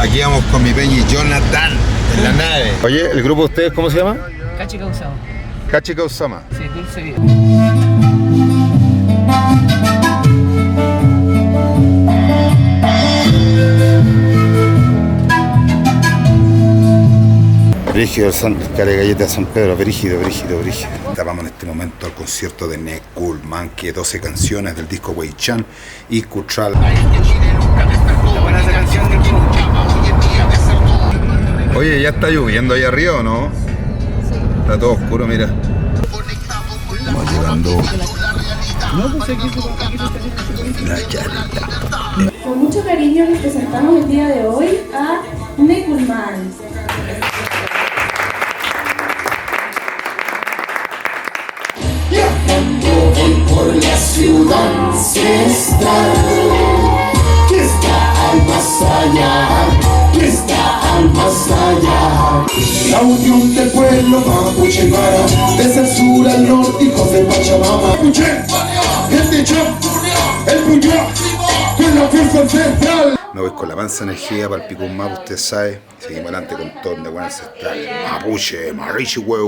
Aquí vamos con mi peñi Jonathan en la nave. Oye, ¿el grupo de ustedes cómo se llama? Kachika Usama. Kachika Usama. Sí, dulce vida. Brígido el San Care Galleta de San Pedro, brígido. Estábamos en este momento al concierto de Nick Coolman, que 12 canciones del disco Wei Chan y Cutral. Oye, ¿ya está lloviendo ahí arriba o no? Sí. Está todo oscuro, mira. Estamos llegando. Con mucho cariño les presentamos el día de hoy a Nick Coolman. Voy por la ciudad ancestral, que está al más allá, que está al más allá. La unión del pueblo mapuche mara, de censura al norte, hijos de Pachamama. Mapuche, el dicho, el puño, con la fuerza ancestral. Me voy con la mansa energía para el Picún Mapu, usted sabe. Seguimos adelante con todo de buena ancestral. Mapuche, marichi huevo.